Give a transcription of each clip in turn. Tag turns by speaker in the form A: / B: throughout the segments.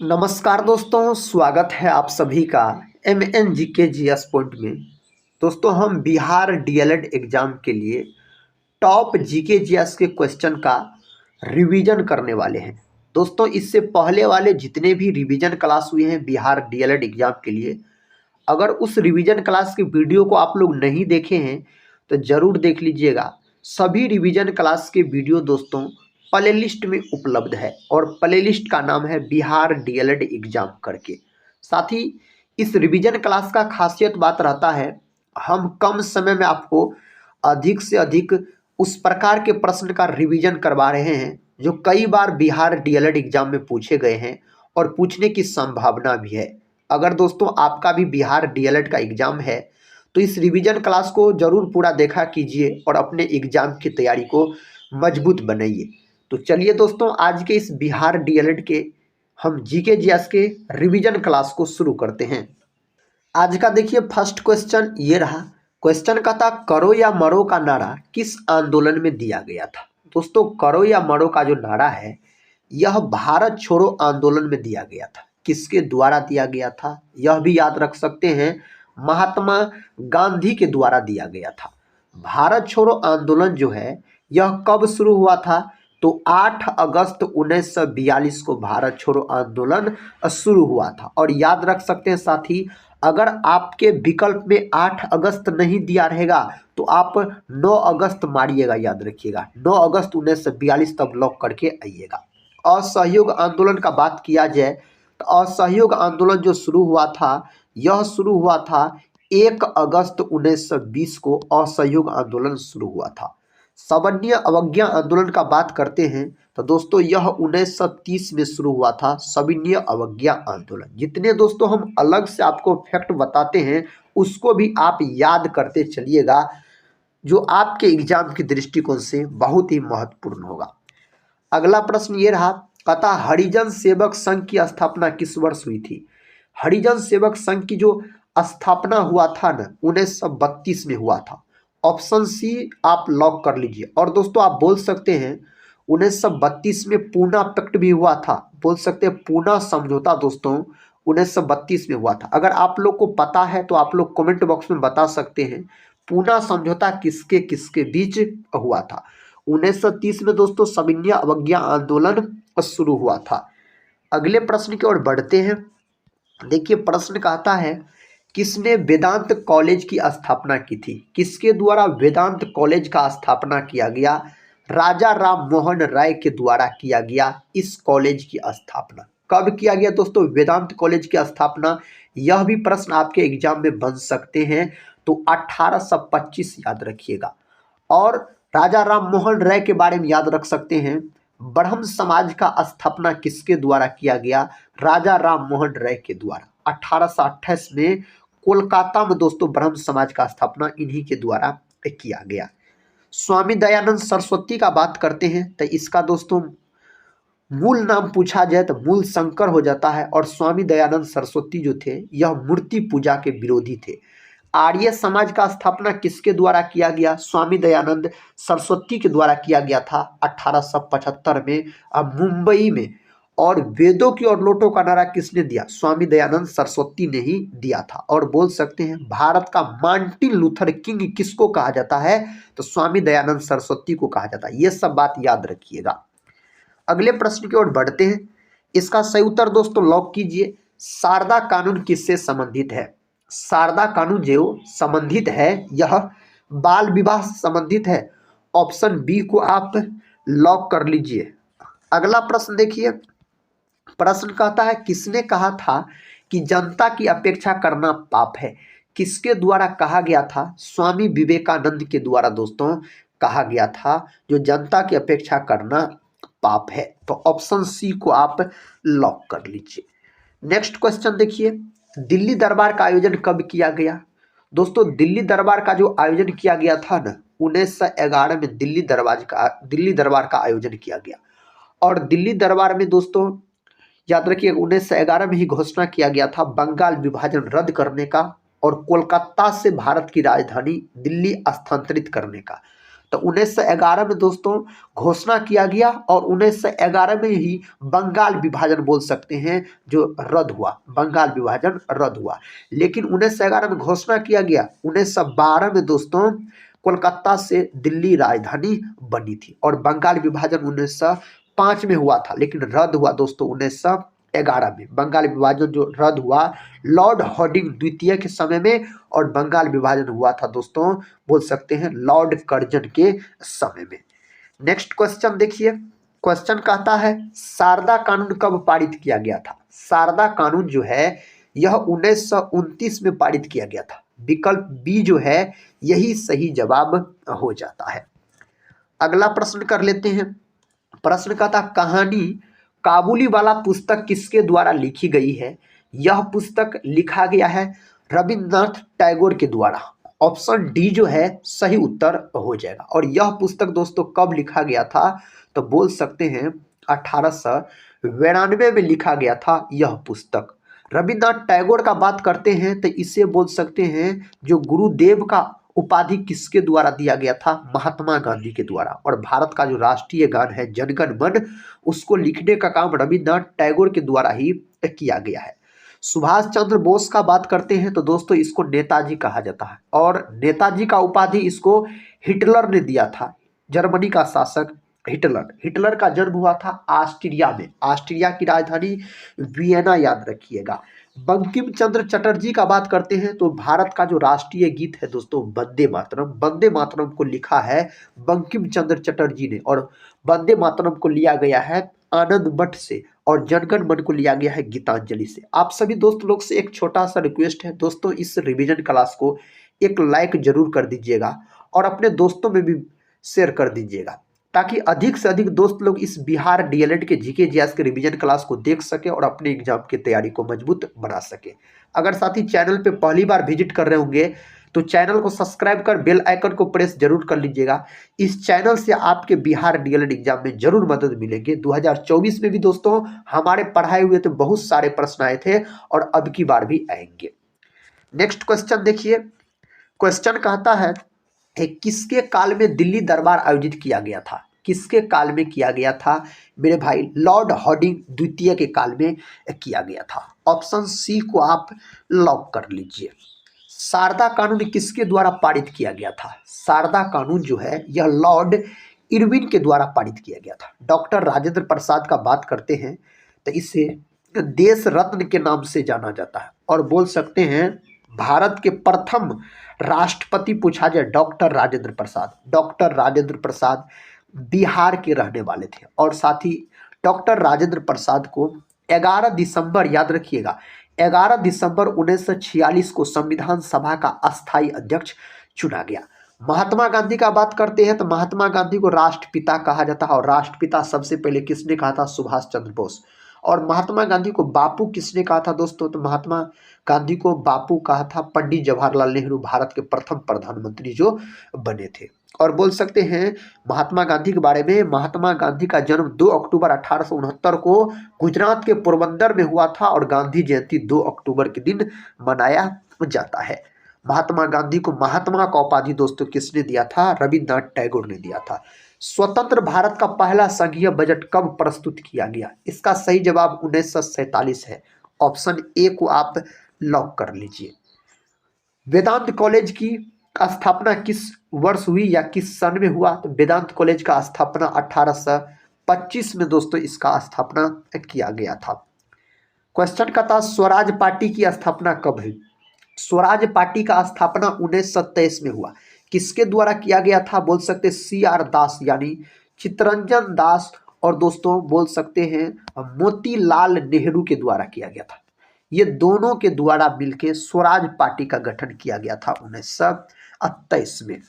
A: नमस्कार दोस्तों, स्वागत है आप सभी का MNGK पॉइंट में। दोस्तों, हम बिहार डीएलएड एग्जाम के लिए टॉप जीके जीएस के क्वेश्चन का रिवीजन करने वाले हैं। दोस्तों, इससे पहले वाले जितने भी रिवीजन क्लास हुए हैं बिहार डीएलएड एग्जाम के लिए, अगर उस रिवीजन क्लास की वीडियो को आप लोग नहीं देखे हैं तो ज़रूर देख लीजिएगा। सभी रिवीजन क्लास के वीडियो दोस्तों प्ले लिस्ट में उपलब्ध है और प्ले लिस्ट का नाम है बिहार डीएलएड एग्जाम करके। साथ ही इस रिवीजन क्लास का खासियत बात रहता है, हम कम समय में आपको अधिक से अधिक उस प्रकार के प्रश्न का रिवीजन करवा रहे हैं जो कई बार बिहार डीएलएड एग्जाम में पूछे गए हैं और पूछने की संभावना भी है। अगर दोस्तों आपका भी बिहार डीएलएड का एग्जाम है तो इस रिवीजन क्लास को जरूर पूरा देखा कीजिए और अपने एग्जाम की तैयारी को मजबूत बनाइए। तो चलिए दोस्तों, आज के इस बिहार डीएलएड के हम जीके जीएस के रिवीजन क्लास को शुरू करते हैं। आज का देखिए फर्स्ट क्वेश्चन ये रहा। क्वेश्चन का था करो या मरो का नारा किस आंदोलन में दिया गया था। दोस्तों, करो या मरो का जो नारा है यह भारत छोड़ो आंदोलन में दिया गया था। किसके द्वारा दिया गया था यह भी याद रख सकते हैं, महात्मा गांधी के द्वारा दिया गया था। भारत छोड़ो आंदोलन जो है यह कब शुरू हुआ था तो 8 अगस्त 1942 को भारत छोड़ो आंदोलन शुरू हुआ था। और याद रख सकते हैं साथी, अगर आपके विकल्प में 8 अगस्त नहीं दिया रहेगा तो आप 9 अगस्त मारिएगा, याद रखिएगा 9 अगस्त 1942 तब लॉक करके आइएगा। असहयोग आंदोलन का बात किया जाए तो असहयोग आंदोलन जो शुरू हुआ था यह शुरू हुआ था 1 अगस्त 1920 को असहयोग आंदोलन शुरू हुआ था। सवर्णीय अवज्ञा आंदोलन का बात करते हैं तो दोस्तों यह 1930 में शुरू हुआ था, सविनय अवज्ञा आंदोलन। जितने दोस्तों हम अलग से आपको फैक्ट बताते हैं उसको भी आप याद करते चलिएगा, जो आपके एग्जाम की दृष्टिकोण से बहुत ही महत्वपूर्ण होगा। अगला प्रश्न ये रहा, कहता हरिजन सेवक संघ की स्थापना किस वर्ष हुई थी। हरिजन सेवक संघ की जो स्थापना हुआ था ना 1932 में हुआ था। ऑप्शन सी आप लॉक कर लीजिए। और दोस्तों आप बोल सकते हैं 1932 में पूना पैक्ट भी हुआ था, बोल सकते हैं पूना समझौता दोस्तों 1932 में हुआ था। अगर आप लोग को पता है तो आप लोग कमेंट बॉक्स में बता सकते हैं पूना समझौता किसके किसके बीच हुआ था। 1930 में दोस्तों सविनय अवज्ञा आंदोलन शुरू हुआ था। अगले प्रश्न की ओर बढ़ते हैं। देखिए प्रश्न कहता है किसने वेदांत कॉलेज की स्थापना की थी। किसके द्वारा वेदांत कॉलेज का स्थापना किया गया। राजा राम मोहन राय के द्वारा किया गया इस कॉलेज की स्थापना। कब किया गया दोस्तों वेदांत कॉलेज की स्थापना, यह भी प्रश्न आपके एग्जाम में बन सकते हैं, तो 1825 याद रखिएगा। और राजा राम मोहन राय के बारे में याद रख सकते हैं, ब्रह्म समाज का स्थापना किसके द्वारा किया गया, राजा राम मोहन राय के द्वारा। 1828 में कोलकाता में दोस्तों ब्रह्म समाज का स्थापना इन्हीं के द्वारा किया गया। स्वामी दयानंद सरस्वती का बात करते हैं तो इसका दोस्तों मूल नाम पूछा जाए तो मूल शंकर हो जाता है। और स्वामी दयानंद सरस्वती जो थे यह मूर्ति पूजा के विरोधी थे। आर्य समाज का स्थापना किसके द्वारा किया गया, स्वामी दयानंद सरस्वती के द्वारा किया गया था 1875 में मुंबई में। और वेदों की और लोटों का नारा किसने दिया, स्वामी दयानंद सरस्वती ने ही दिया था। और बोल सकते हैं भारत का मार्टिन लूथर किंग किसको कहा जाता है तो स्वामी दयानंद सरस्वती को कहा जाता है। ये सब बात याद रखिएगा। अगले प्रश्न की ओर बढ़ते हैं। इसका सही उत्तर दोस्तों लॉक कीजिए, शारदा कानून किससे संबंधित है। शारदा कानून जो संबंधित है यह बाल विवाह से संबंधित है। ऑप्शन बी को आप लॉक कर लीजिए। अगला प्रश्न देखिए, प्रश्न कहता है किसने कहा था कि जनता की अपेक्षा करना पाप है। किसके द्वारा कहा गया था, स्वामी विवेकानंद के द्वारा दोस्तों कहा गया था जो जनता की अपेक्षा करना पाप है। तो ऑप्शन सी को आप लॉक कर लीजिए। नेक्स्ट क्वेश्चन देखिए, दिल्ली दरबार का आयोजन कब किया गया। दोस्तों दिल्ली दरबार का जो आयोजन किया गया था ना 1911 में दिल्ली दरबार का आयोजन किया गया। और दिल्ली दरबार में दोस्तों याद रखिए 1911 में ही घोषणा किया गया था बंगाल विभाजन रद्द करने का और कोलकाता से भारत की राजधानी दिल्ली स्थानांतरित करने का। तो 1911 में दोस्तों घोषणा किया गया और 1911 में ही बंगाल विभाजन बोल सकते हैं जो रद्द हुआ, बंगाल विभाजन रद्द हुआ। लेकिन 1911 में घोषणा किया गया, 1912 में दोस्तों कोलकाता से दिल्ली राजधानी बनी थी और बंगाल विभाजन 1905 में हुआ था, लेकिन रद्द हुआ दोस्तों 1911 में। बंगाल विभाजन जो रद्द हुआ लॉर्ड हार्डिंग द्वितीय के समय में, और बंगाल विभाजन हुआ था दोस्तों बोल सकते हैं लॉर्ड कर्जन के समय में। नेक्स्ट क्वेश्चन देखिए, क्वेश्चन कहता है शारदा कानून कब पारित किया गया था। शारदा कानून जो है यह 1929 में पारित किया गया था। विकल्प बी जो है यही सही जवाब हो जाता है। अगला प्रश्न कर लेते हैं। प्रश्न कहता कहानी काबुली वाला पुस्तक किसके द्वारा लिखी गई है। यह पुस्तक लिखा गया है रविंद्रनाथ टैगोर के द्वारा। ऑप्शन डी जो है सही उत्तर हो जाएगा। और यह पुस्तक दोस्तों कब लिखा गया था, तो बोल सकते हैं 1892 में लिखा गया था यह पुस्तक। रविंद्रनाथ टैगोर का बात करते हैं तो इसे बोल सकते हैं जो गुरुदेव का उपाधि किसके द्वारा दिया गया था, महात्मा गांधी के द्वारा। और भारत का जो राष्ट्रीय गान है जनगण मन, उसको लिखने का काम रविंद्रनाथ टैगोर के द्वारा ही किया गया है। सुभाष चंद्र बोस का बात करते हैं तो दोस्तों इसको नेताजी कहा जाता है, और नेताजी का उपाधि इसको हिटलर ने दिया था, जर्मनी का शासक हिटलर। हिटलर का जन्म हुआ था ऑस्ट्रिया में, ऑस्ट्रिया की राजधानी वियना, याद रखिएगा। बंकिम चंद्र चटर्जी का बात करते हैं तो भारत का जो राष्ट्रीय गीत है दोस्तों वंदे मातरम, वंदे मातरम को लिखा है बंकिम चंद्र चटर्जी ने, और वंदे मातरम को लिया गया है आनंद मठ से, और जनगण मन को लिया गया है गीतांजलि से। आप सभी दोस्त लोग से एक छोटा सा रिक्वेस्ट है दोस्तों, इस रिवीजन क्लास को एक लाइक जरूर कर दीजिएगा और अपने दोस्तों में भी शेयर कर दीजिएगा, ताकि अधिक से अधिक दोस्त लोग इस बिहार डीएलएड के जीके जीएस के रिवीजन क्लास को देख सके और अपने एग्जाम की तैयारी को मजबूत बना सके। अगर साथी चैनल पे पहली बार विजिट कर रहे होंगे तो चैनल को सब्सक्राइब कर बेल आइकन को प्रेस जरूर कर लीजिएगा। इस चैनल से आपके बिहार डीएलएड एग्जाम में जरूर मदद मिलेंगे। 2024 में भी दोस्तों हमारे पढ़ाए हुए तो बहुत सारे प्रश्न आए थे और अब की बार भी आएंगे। नेक्स्ट क्वेश्चन देखिए, क्वेश्चन कहता है किसके काल में दिल्ली दरबार आयोजित किया गया था। किसके काल में किया गया था मेरे भाई, लॉर्ड हार्डिंग द्वितीय के काल में किया गया था। ऑप्शन सी को आप लॉक कर लीजिए। शारदा कानून किसके द्वारा पारित किया गया था। शारदा कानून जो है यह लॉर्ड इरविन के द्वारा पारित किया गया था। डॉक्टर राजेंद्र प्रसाद का बात करते हैं तो इसे देश रत्न के नाम से जाना जाता है, और बोल सकते हैं भारत के प्रथम राष्ट्रपति पूछा जाए डॉक्टर राजेंद्र प्रसाद। डॉक्टर राजेंद्र प्रसाद बिहार के रहने वाले थे, और साथ ही डॉक्टर राजेंद्र प्रसाद को 11 दिसंबर, याद रखिएगा 11 दिसंबर 1946 को संविधान सभा का अस्थायी अध्यक्ष चुना गया। महात्मा गांधी का बात करते हैं तो महात्मा गांधी को राष्ट्रपिता कहा जाता है, और राष्ट्रपिता सबसे पहले किसने कहा था, सुभाष चंद्र बोस। और महात्मा गांधी को बापू किसने कहा था दोस्तों, तो महात्मा गांधी को बापू कहा था पंडित जवाहरलाल नेहरू, भारत के प्रथम प्रधानमंत्री जो बने थे। और बोल सकते हैं महात्मा गांधी के बारे में, महात्मा गांधी का जन्म 2 अक्टूबर 1869 को गुजरात के पोरबंदर में हुआ था, और गांधी जयंती 2 अक्टूबर के दिन मनाया जाता है। महात्मा गांधी को महात्मा का उपाधि दोस्तों किसने दिया था, रविंद्रनाथ टैगोर ने दिया था। स्वतंत्र भारत का पहला संघीय बजट कब प्रस्तुत किया गया। इसका सही जवाब 1947 है। ऑप्शन ए को आप लॉक कर लीजिए। वेदांत कॉलेज की स्थापना किस वर्ष हुई या किस सन में हुआ, तो वेदांत कॉलेज का स्थापना 1825 में दोस्तों इसका स्थापना किया गया था। क्वेश्चन का था स्वराज पार्टी की स्थापना कब हुई। स्वराज पार्टी का स्थापना 1923 में हुआ। किसके द्वारा किया गया था, बोल सकते CR दास यानी चित्तरंजन दास, और दोस्तों बोल सकते हैं मोतीलाल नेहरू के द्वारा किया गया था। ये दोनों के द्वारा मिलकर स्वराज पार्टी का गठन किया गया था 1923 में।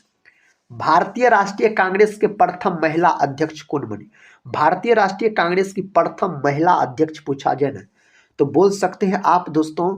A: भारतीय राष्ट्रीय कांग्रेस के प्रथम महिला अध्यक्ष कौन बनी। भारतीय राष्ट्रीय कांग्रेस की प्रथम महिला अध्यक्ष पूछा जाए ना तो बोल सकते हैं आप दोस्तों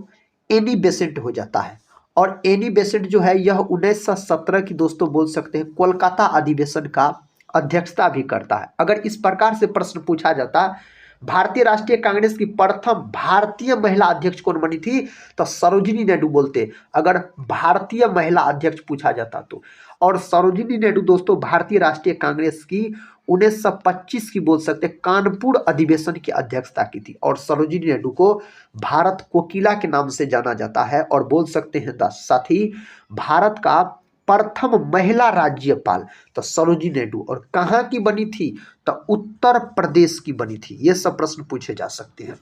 A: एनी बेसेंट हो जाता है। और एनी बेसेंट जो है यह 1917 की दोस्तों बोल सकते हैं कोलकाता अधिवेशन का अध्यक्षता भी करता है। अगर इस प्रकार से प्रश्न पूछा जाता भारतीय राष्ट्रीय कांग्रेस की प्रथम भारतीय महिला अध्यक्ष कौन बनी थी, तो सरोजिनी नायडू बोलते। अगर भारतीय महिला अध्यक्ष पूछा जाता तो, और सरोजिनी नायडू दोस्तों भारतीय राष्ट्रीय कांग्रेस की 1925 की बोल सकते हैं कानपुर अधिवेशन की अध्यक्षता की थी। और सरोजिनी नायडू को भारत कोकिला के नाम से जाना जाता है और बोल सकते हैं साथ ही भारत का प्रथम महिला राज्यपाल तो सरोजिनी नायडू। और कहाँ की बनी थी तो उत्तर प्रदेश की बनी थी। ये सब प्रश्न पूछे जा सकते हैं।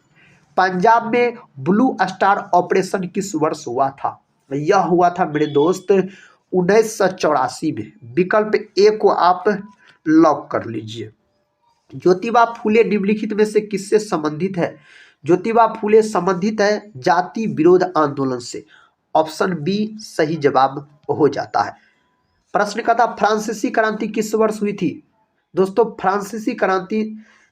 A: पंजाब में ब्लू स्टार ऑपरेशन किस वर्ष हुआ था? यह हुआ था मेरे दोस्त 1984 में। विकल्प ए को आप लॉक कर लीजिए। ज्योतिबा फूले निम्नलिखित में से किससे संबंधित है? ज्योतिबा फूले संबंधित है जाति विरोध आंदोलन से। ऑप्शन बी सही जवाब हो जाता है। प्रश्न का था फ्रांसीसी क्रांति किस वर्ष हुई थी? दोस्तों फ्रांसीसी क्रांति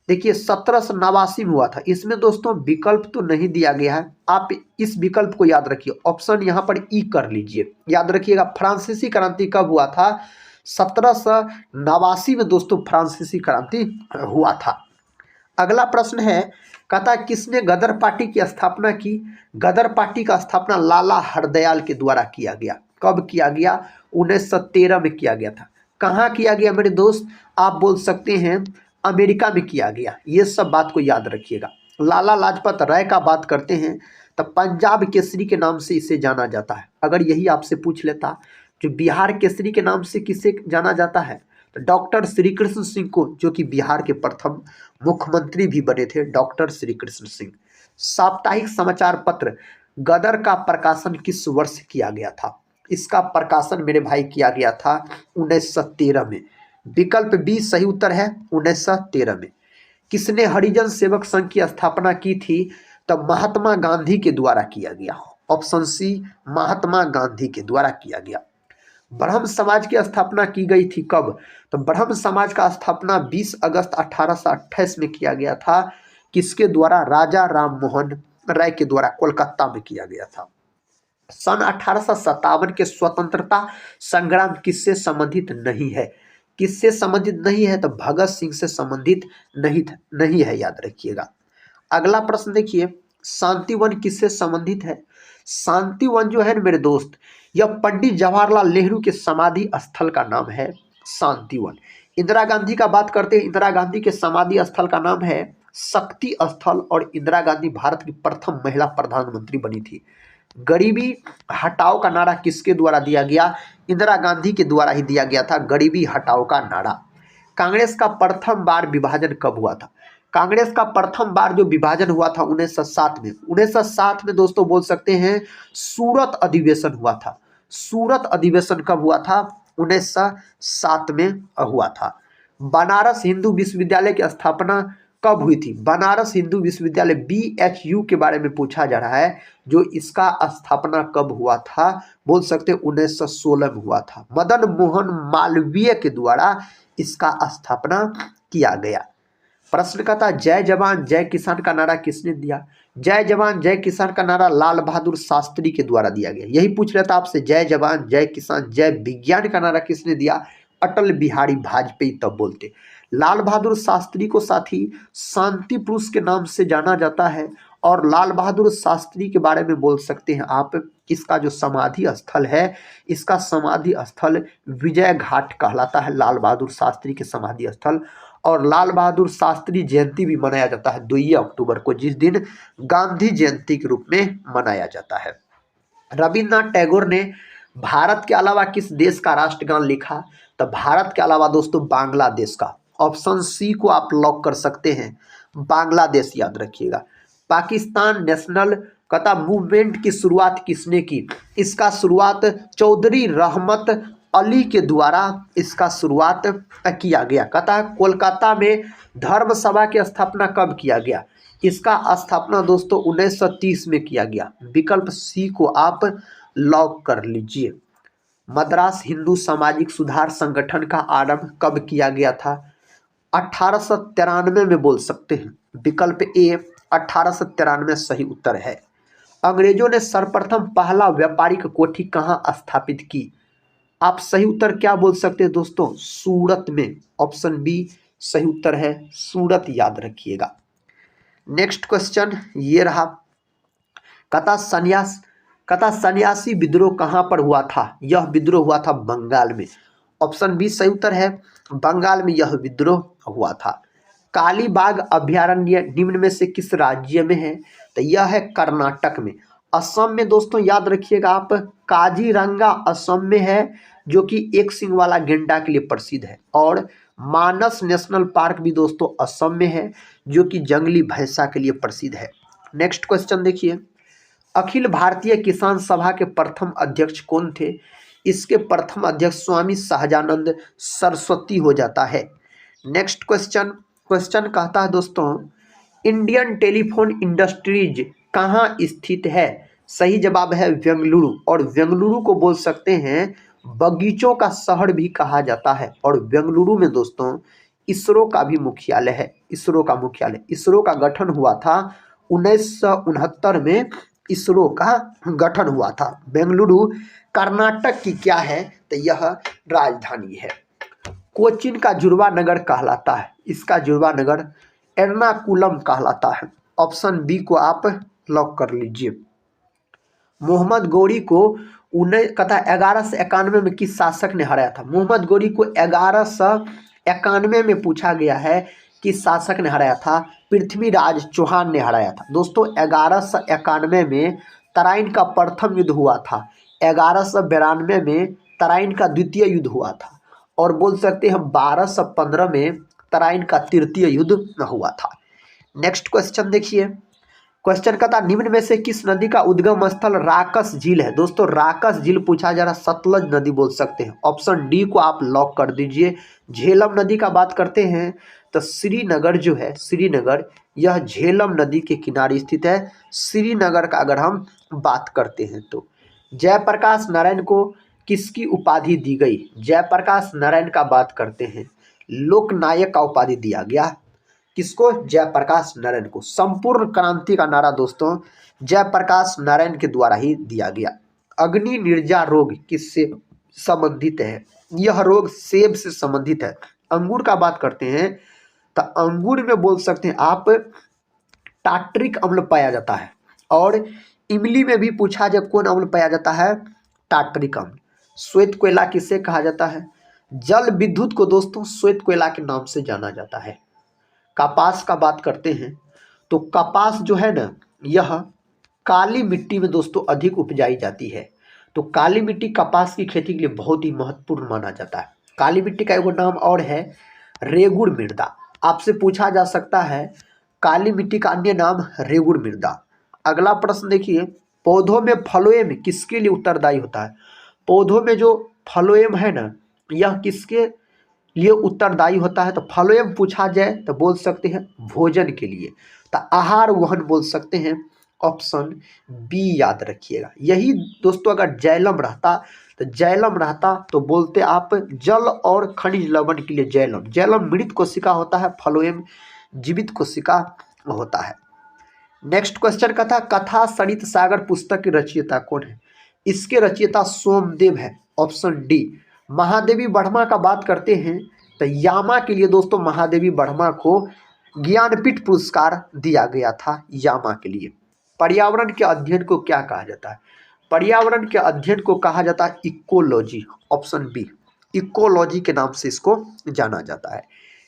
A: देखिए 1789 में हुआ था। इसमें दोस्तों विकल्प तो नहीं दिया गया है, आप इस विकल्प को याद रखिए, ऑप्शन यहाँ पर ई कर लीजिए। याद रखिएगा फ्रांसीसी क्रांति कब हुआ था? 1789 में दोस्तों फ्रांसीसी क्रांति हुआ था। अगला प्रश्न है कहता किसने गदर पार्टी की स्थापना की? गदर पार्टी का स्थापना लाला हरदयाल के द्वारा किया गया। कब किया गया? 1913 में किया गया था। कहाँ किया गया मेरे दोस्त? आप बोल सकते हैं अमेरिका में किया गया। ये सब बात को याद रखिएगा। लाला लाजपत राय का बात करते हैं तो पंजाब केसरी के नाम से इसे जाना जाता है। अगर यही आपसे पूछ लेता जो बिहार केसरी के नाम से किसे जाना जाता है तो डॉक्टर श्री कृष्ण सिंह को, जो कि बिहार के प्रथम मुख्यमंत्री भी बने थे, डॉक्टर श्री कृष्ण सिंह। साप्ताहिक समाचार पत्र गदर का प्रकाशन किस वर्ष किया गया था? इसका प्रकाशन मेरे भाई किया गया था 1913 में। विकल्प बी सही उत्तर है 1913 में। किसने हरिजन सेवक संघ की स्थापना की थी? तो महात्मा गांधी के द्वारा किया गया। ऑप्शन सी महात्मा गांधी के द्वारा किया गया। ब्रह्म समाज की स्थापना की गई थी कब? तो ब्रह्म समाज का स्थापना 20 अगस्त 1828 में किया गया था। किसके द्वारा? राजा राम मोहन राय के द्वारा कोलकाता में किया गया था। सन 1857 के स्वतंत्रता संग्राम किससे संबंधित नहीं है? किससे संबंधित नहीं है? तो भगत सिंह से संबंधित नहीं है, याद रखिएगा। अगला प्रश्न देखिए शांतिवन किससे संबंधित है? शांतिवन जो है मेरे दोस्त यह पंडित जवाहरलाल नेहरू के समाधि स्थल का नाम है शांतिवन। इंदिरा गांधी का बात करते हैं, इंदिरा गांधी के समाधि स्थल का नाम है शक्ति स्थल। और इंदिरा गांधी भारत की प्रथम महिला प्रधानमंत्री बनी थी। गरीबी हटाओ का नारा किसके द्वारा दिया गया? इंदिरा गांधी के द्वारा ही दिया गया था गरीबी हटाओ का नारा। कांग्रेस का प्रथम बार विभाजन कब हुआ था? कांग्रेस का प्रथम बार जो विभाजन हुआ था 1907 में। 1907 में दोस्तों बोल सकते हैं सूरत अधिवेशन हुआ था। सूरत अधिवेशन कब हुआ था? 1907 में हुआ था। बनारस हिंदू विश्वविद्यालय की स्थापना कब हुई थी? बनारस हिंदू विश्वविद्यालय BHU के बारे में पूछा जा रहा है। जो इसका स्थापना कब हुआ था? बोल सकते 1916 में हुआ था। मदन मोहन मालवीय के द्वारा इसका स्थापना किया गया। प्रश्न का था जय जवान जय किसान का नारा किसने दिया? जय जवान जय किसान का नारा लाल बहादुर शास्त्री के द्वारा दिया गया। यही पूछ रहा था आपसे जय जवान जय किसान जय विज्ञान का नारा किसने दिया? अटल बिहारी वाजपेयी तब बोलते। लाल बहादुर शास्त्री को साथ ही शांति पुरुष के नाम से जाना जाता है। और लाल बहादुर शास्त्री के बारे में बोल सकते हैं आप इसका जो समाधि स्थल है, इसका समाधि स्थल विजय घाट कहलाता है, लाल बहादुर शास्त्री के समाधि स्थल। और लाल बहादुर शास्त्री जयंती भी मनाया जाता है 2 अक्टूबर को, जिस दिन गांधी जयंती के रूप में मनाया जाता है। रविन्द्रनाथ टैगोर ने भारत के अलावा किस देश का राष्ट्रगान लिखा? तो भारत के अलावा दोस्तों बांग्लादेश का। ऑप्शन सी को आप लॉक कर सकते हैं, बांग्लादेश याद रखिएगा। पाकिस्तान नेशनल कता मूवमेंट की शुरुआत किसने की? इसका शुरुआत चौधरी रहमत अली के द्वारा इसका शुरुआत किया गया। कता कोलकाता में धर्म सभा की स्थापना कब किया गया? इसका स्थापना दोस्तों 1930 में किया गया। विकल्प सी को आप लॉक कर लीजिए। मद्रास हिंदू सामाजिक सुधार संगठन का आरंभ कब किया गया था? 1893 में बोल सकते हैं। विकल्प ए 1893 सही उत्तर है। अंग्रेजों ने सर्वप्रथम पहला व्यापारिक कोठी कहां स्थापित की? आप सही उत्तर क्या बोल सकते हैं दोस्तों? सूरत में। ऑप्शन बी सही उत्तर है, सूरत याद रखिएगा। नेक्स्ट क्वेश्चन ये रहा, कता सन्यासी विद्रोह कहां पर हुआ था? यह विद्रोह हुआ था बंगाल में। ऑप्शन बी सही उत्तर है। बंगाल में यह विद्रोह हुआ था। कालीबाग अभयारण्य निम्न में से किस राज्य में है? तो यह है कर्नाटक में। असम में दोस्तों याद रखिएगा आप, काजीरंगा असम में है, जो कि एक सींग वाला गेंडा के लिए प्रसिद्ध है। और मानस नेशनल पार्क भी दोस्तों असम में है, जो कि जंगली भैंसा के लिए प्रसिद्ध है। नेक्स्ट क्वेश्चन देखिए, अखिल भारतीय किसान सभा के प्रथम अध्यक्ष कौन थे? इसके प्रथम अध्यक्ष स्वामी सहजानंद सरस्वती हो जाता है। नेक्स्ट क्वेश्चन, क्वेश्चन कहता है दोस्तों, इंडियन टेलीफोन इंडस्ट्रीज कहाँ स्थित है? सही जवाब है बेंगलुरु। और बेंगलुरु को बोल सकते हैं बगीचों का शहर भी कहा जाता है। और बेंगलुरु में दोस्तों इसरो का भी मुख्यालय है। इसरो का मुख्यालय, इसरो का गठन हुआ था 1969 में। इसरो का गठन हुआ था। बेंगलुरु कर्नाटक की क्या है? तो यह राजधानी है। कोचीन का जुड़वा नगर कहलाता है, इसका जुड़वा नगर एर्नाकुलम कहलाता है। ऑप्शन बी को आप लॉक कर लीजिए। मोहम्मद गौरी को 1191 में किस शासक ने हराया था? मोहम्मद गौरी को 1191 में पूछा गया है किस शासक ने हराया था? पृथ्वीराज चौहान ने हराया था। दोस्तों 1191 में तराइन का प्रथम युद्ध हुआ था। 1192 में तराइन का द्वितीय युद्ध हुआ था। और बोल सकते हैं 1215 में तराइन का तृतीय युद्ध हुआ था। नेक्स्ट क्वेश्चन देखिए, क्वेश्चन का था निम्न में से किस नदी का उद्गम स्थल राकस झील है? दोस्तों राकस झील पूछा जा रहा, सतलज नदी बोल सकते हैं। ऑप्शन डी को आप लॉक कर दीजिए। झेलम नदी का बात करते हैं तो श्रीनगर जो है, श्रीनगर यह झेलम नदी के किनारे स्थित है। श्रीनगर का अगर हम बात करते हैं तो जयप्रकाश नारायण को किसकी उपाधि दी गई? जयप्रकाश नारायण का बात करते हैं, लोकनायक का उपाधि दिया गया। किसको? जयप्रकाश नारायण को। संपूर्ण क्रांति का नारा दोस्तों जयप्रकाश नारायण के द्वारा ही दिया गया। अग्नि निर्जा रोग किससे संबंधित है? यह रोग सेब से संबंधित है। अंगूर का बात करते हैं तो अंगूर में बोल सकते हैं आप टाट्रिक अम्ल पाया जाता है। और इमली में भी पूछा जब कौन अम्ल पाया जाता है? टाट्रिक अम्ल। श्वेत कोयला किसे कहा जाता है? जल विद्युत को दोस्तों श्वेत कोयला के नाम से जाना जाता है। कपास का बात करते हैं तो कपास जो है ना, यह काली मिट्टी में दोस्तों अधिक उपजाई जाती है। तो काली मिट्टी कपास की खेती के लिए बहुत ही महत्वपूर्ण माना जाता है। काली मिट्टी का एक नाम और है रेगुड़ मृदा। आपसे पूछा जा सकता है काली मिट्टी का अन्य नाम रेगुड़ मृदा। अगला प्रश्न देखिए, पौधों में फ्लोएम किसके लिए उत्तरदायी होता है? पौधों में जो फ्लोएम है ना, यह किसके लिए उत्तरदायी होता है? तो फ्लोएम पूछा जाए तो बोल सकते हैं भोजन के लिए। तो आहार वहन बोल सकते हैं। ऑप्शन बी याद रखिएगा। यही दोस्तों अगर जैलम रहता तो जैलम रहता तो बोलते आप जल और खनिज लवण के लिए जैलम। जैलम मृत कोशिका होता है, फ्लोएम जीवित कोशिका होता है। नेक्स्ट क्वेश्चन का था कथा सरित सागर पुस्तक की रचयिता कौन है? इसके रचयिता सोमदेव है। Option D. महादेवी वर्मा का बात करते हैं तो यामा के लिए दोस्तों महादेवी वर्मा को ज्ञानपीठ पुरस्कार दिया गया था, यामा के लिए। पर्यावरण के अध्ययन को क्या कहा जाता है? पर्यावरण के अध्ययन को कहा जाता है इकोलॉजी। ऑप्शन बी, इकोलॉजी के नाम से इसको जाना जाता है।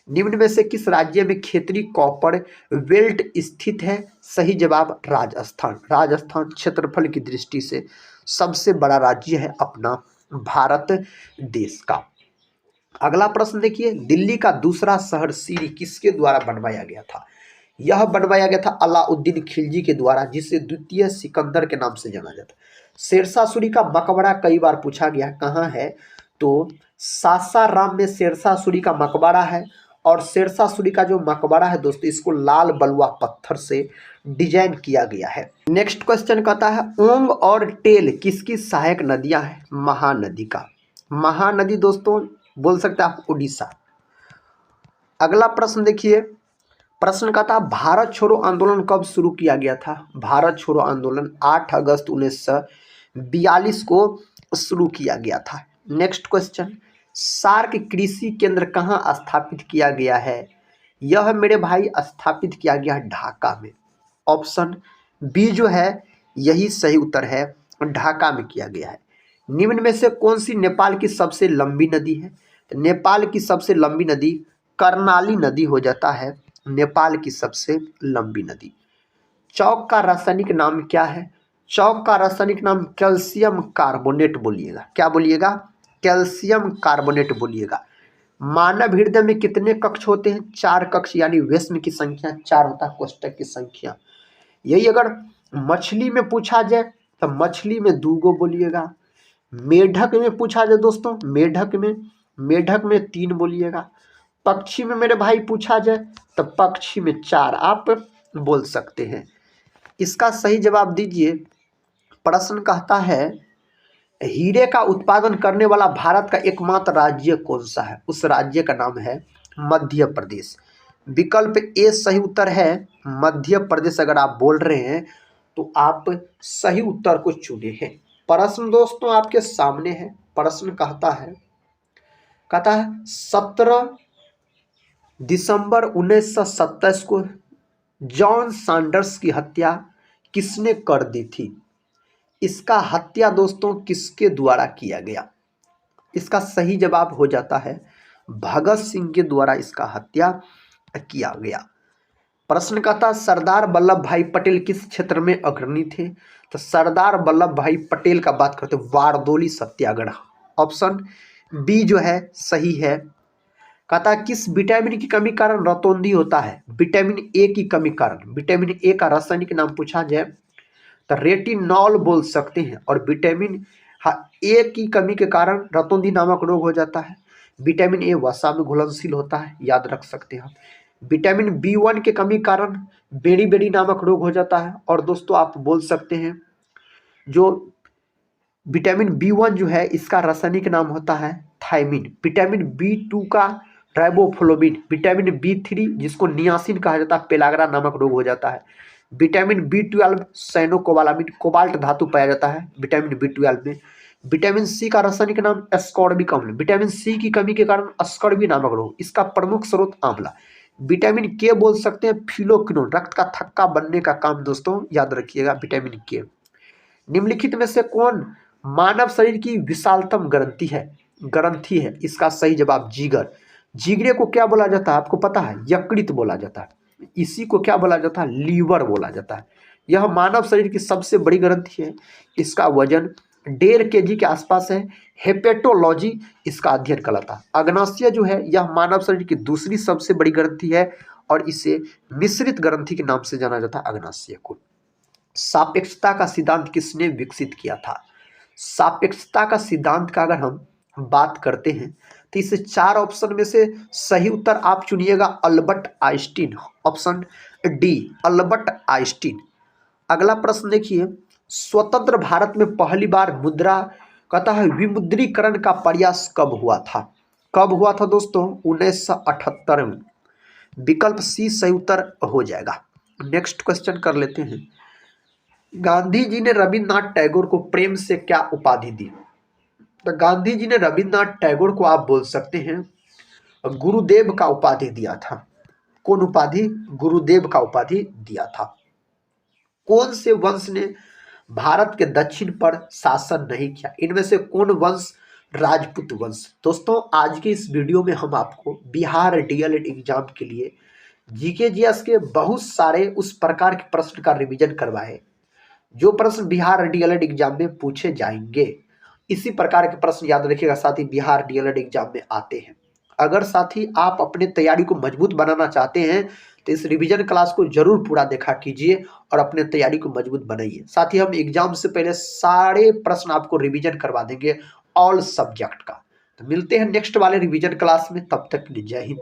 A: निम्न में से किस राज्य में खेतरी कॉपर बेल्ट स्थित है? सही जवाब राजस्थान। राजस्थान क्षेत्रफल की दृष्टि से सबसे बड़ा राज्य है अपना भारत देश का। अगला प्रश्न देखिए, दिल्ली का दूसरा शहर सीरी किसके द्वारा बनवाया गया था? यह बनवाया गया था अलाउद्दीन खिलजी के द्वारा, जिसे द्वितीय सिकंदर के नाम से जाना जाता है। शेरशाह सूरी का मकबरा कई बार पूछा गया कहाँ है? तो सासाराम में शेरशाह सूरी का मकबरा है। और शेरशाह सूरी का जो मकबरा है दोस्तों, इसको लाल बलुआ पत्थर से डिजाइन किया गया है। नेक्स्ट क्वेश्चन कहता है ओंग और टेल किसकी सहायक नदियां हैं? महानदी का। महानदी दोस्तों बोल सकते हैं आप उड़ीसा। अगला प्रश्न देखिए, प्रश्न का था भारत छोड़ो आंदोलन कब शुरू किया गया था? भारत छोड़ो आंदोलन 8 अगस्त 1942 को शुरू किया गया था। नेक्स्ट क्वेश्चन, सार्क कृषि केंद्र कहाँ स्थापित किया गया है? यह मेरे भाई स्थापित किया गया ढाका में। ऑप्शन बी जो है यही सही उत्तर है, ढाका में किया गया है। निम्न में से कौन सी नेपाल की सबसे लंबी नदी है? तो नेपाल की सबसे लंबी नदी कर्णाली नदी हो जाता है, नेपाल की सबसे लंबी नदी। चौक का रासायनिक नाम क्या है? चौक का रासायनिक नाम कैल्शियम कार्बोनेट बोलिएगा। क्या बोलिएगा? कैल्शियम कार्बोनेट बोलिएगा। मानव हृदय में कितने कक्ष होते हैं? 4 कक्ष, यानी वेस्म की संख्या 4 होता है, कोष्ठक की संख्या। यही अगर मछली में पूछा जाए तो मछली में 2 गो बोलिएगा। मेढक में पूछा जाए दोस्तों, मेढक में 3 बोलिएगा। पक्षी में मेरे भाई पूछा जाए तो पक्षी में 4 आप बोल सकते हैं। इसका सही जवाब दीजिए। प्रश्न कहता है हीरे का उत्पादन करने वाला भारत का एकमात्र राज्य कौन सा है? उस राज्य का नाम है मध्य प्रदेश। विकल्प ए सही उत्तर है, मध्य प्रदेश। अगर आप बोल रहे हैं तो आप सही उत्तर को चुने हैं। प्रश्न दोस्तों आपके सामने है। प्रश्न कहता है 17 दिसंबर 1927 को जॉन सैंडर्स की हत्या किसने कर दी थी? इसका हत्या दोस्तों किसके द्वारा किया गया? इसका सही जवाब हो जाता है भगत सिंह के द्वारा इसका हत्या किया गया। प्रश्न कहता सरदार वल्लभ भाई पटेल किस क्षेत्र में अग्रणी थे? तो सरदार वल्लभ भाई पटेल का बात करते वारदोली सत्याग्रह। ऑप्शन बी जो है सही है। कहता किस विटामिन की कमी कारण रतौंधी होता है? विटामिन ए की कमी कारण। विटामिन ए का रासायनिक नाम पूछा जाए तो रेटिनॉल बोल सकते हैं। और विटामिन ए की कमी के कारण रतौंधी नामक रोग हो जाता है। विटामिन ए वसा में घुलनशील होता है, याद रख सकते हैं। विटामिन B1 के कमी कारण बेरी बेरी नामक रोग हो जाता है। और दोस्तों आप बोल सकते हैं जो विटामिन B1 जो है इसका रासायनिक नाम होता है थायमिन। विटामिन B2 का राइबोफ्लोविन। विटामिन B3 जिसको नियासिन कहा जाता है पेलाग्रा नामक रोग हो जाता है। विटामिन B12 साइनोकोबालामिन कोबाल्ट धातु पाया जाता है विटामिन B12 में। विटामिन सी का रासायनिक नाम एस्कॉर्बिक अम्ल। विटामिन सी की कमी के कारण अस्कर्बी नामक रोग, इसका प्रमुख स्रोत आंवला। विटामिन के बोल सकते हैं फिलोक्विनोन, रक्त का थक्का बनने का काम दोस्तों याद रखिएगा विटामिन के। निम्नलिखित में से कौन मानव शरीर की विशालतम ग्रंथि है? इसका सही जवाब जिगर। जिगरे को क्या बोला जाता है आपको पता है? यकृत बोला जाता है। इसी को क्या बोला जाता है? लीवर बोला जाता है। यह मानव शरीर की सबसे बड़ी ग्रंथि है। इसका वजन 1.5 kg के आसपास है। हेपेटोलॉजी इसका अध्ययन कहलाता है। अग्नाशय जो है यह मानव शरीर की दूसरी सबसे बड़ी ग्रंथि है और इसे मिश्रित ग्रंथि के नाम से जाना जाता है अग्नाशय को। सापेक्षता का सिद्धांत किसने विकसित किया था? सापेक्षता का सिद्धांत का अगर हम बात करते हैं तो इस 4 ऑप्शन में से सही उत्तर आप चुनिएगा Albert Einstein. Option D Albert Einstein. अगला प्रश्न देखिए स्वतंत्र भारत में पहली बार मुद्रा कहता है विमुद्रीकरण का प्रयास कब हुआ था? कब हुआ था दोस्तों? 1978 में। विकल्प सी सही उत्तर हो जाएगा। नेक्स्ट क्वेश्चन कर लेते हैं। गांधी जी ने रविन्द्रनाथ टैगोर को प्रेम से क्या उपाधि दी? तो गांधी जी ने रविन्द्रनाथ टैगोर को आप बोल सकते हैं गुरुदेव का उपाधि दिया था। कौन उपाधि? गुरुदेव का उपाधि दिया था। कौन से वंश ने भारत के दक्षिण पर शासन नहीं किया? इनमें से कौन वंश? राजपूत वंश। दोस्तों आज के इस वीडियो में हम आपको बिहार डीएलएड एग्जाम के लिए जीके जीएस के बहुत सारे उस प्रकार के प्रश्न का रिवीजन करवाए जो प्रश्न बिहार डीएलएड एग्जाम में पूछे जाएंगे। इसी प्रकार के प्रश्न याद रखिएगा साथी बिहार डीएलएड एग्जाम में आते हैं। अगर साथी आप अपने तैयारी को मजबूत बनाना चाहते हैं तो इस रिवीजन क्लास को जरूर पूरा देखा कीजिए और अपने तैयारी को मजबूत बनाइए। साथ ही हम एग्जाम से पहले सारे प्रश्न आपको रिवीजन करवा देंगे ऑल सब्जेक्ट का। तो मिलते हैं नेक्स्ट वाले रिवीजन क्लास में, तब तक जय हिंद।